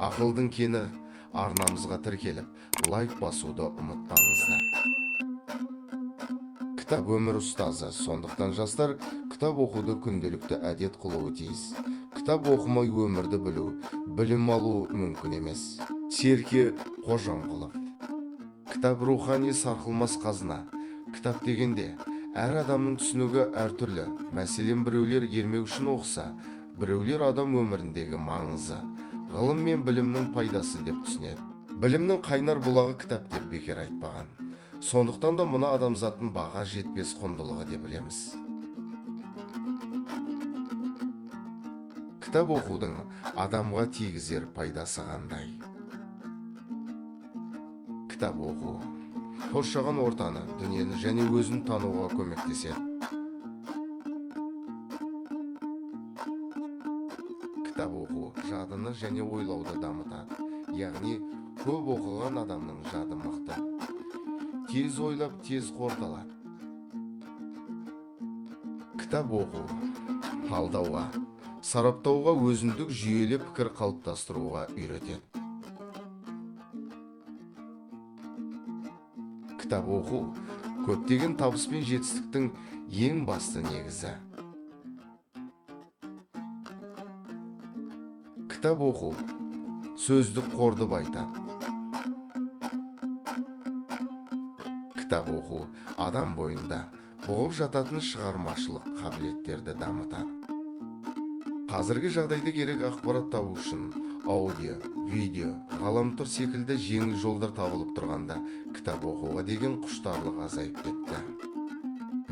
Ақылдың кені арнамызға тіркеліп, лайк басуды ұмытпаңыздар. Кітап өмір ұстазы, сондықтан жастар кітап оқуды күнделікті әдет қылуы тиіс. Кітап оқымай өмірді білу, білім алу мүмкін емес. Серке Қожамқұлов. Кітап рухани сарқылмас қазына. Кітап дегенде әр адамның түсінігі әртүрлі. Мәселен, біреулер ермек үшін оқыса, біреулер адам өміріндегі маңызы, ғылым мен білімнің пайдасы деп түсінеді. Білімнің қайнар бұлағы кітап деп бекер айтпаған. Сондықтан да мұны адамзаттың баға жетпес құндылығы деп білеміз. Кітап оқудың адамға тигізер пайдасы қандай? Кітап оқу қоршаған ортаны, дүниені және өзін тануға көмектеседі. Кітап оқу жадыны және ойлауды дамытады. Яғни көп оқыған адамның жады мықты. Тез ойлап, тез қорыталады. Кітап оқу талдауға, сараптауға, өзіндік жүйелі пікір қалыптастыруға үйретеді. Кітап оқу көптеген табыс пен жетістіктің ең басты негізі. Кітап оқу сөздік қорды байытады. Кітап оқу адам бойында бұғып жататын шығармашылық қабілеттерді дамытады. Қазіргі жағдайда керек ақпарат табу үшін аудио, видео, ғаламтор секілді жеңіл жолдар табылып тұрғанда кітап оқуға деген құштарлық азайып кетті.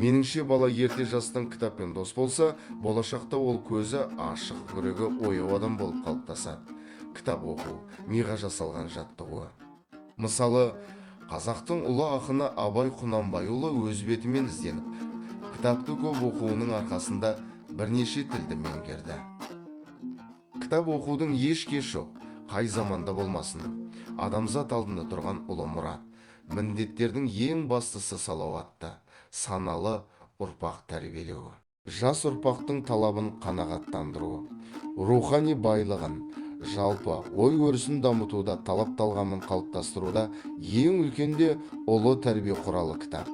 Меніңше, бала ерте жастан кітаппен дос болса, болашақта ол көзі ашық, жүрегі ояу адам болып қалыптасады. Кітап оқу миға жасалған жаттығу. Мысалы, қазақтың ұлы ақыны Абай Құнанбайұлы өз бетімен ізденіп, кітапты көп оқуының арқасында бірнеше тілді меңгерді. Кітап оқудың еш кеші жоқ, қай заманда болмасын. Адамзат алдында тұрған ұлы мұрат. Міндеттердің ең бастысы салауатты, саналы ұрпақ тәрбиелеу. Жас ұрпақтың талабын қанағаттандыру, рухани байлығын, жалпы ой-өрісін дамытуда, талап-талғамын қалыптастыруда ең үлкен де ұлы тәрбие құралы кітап.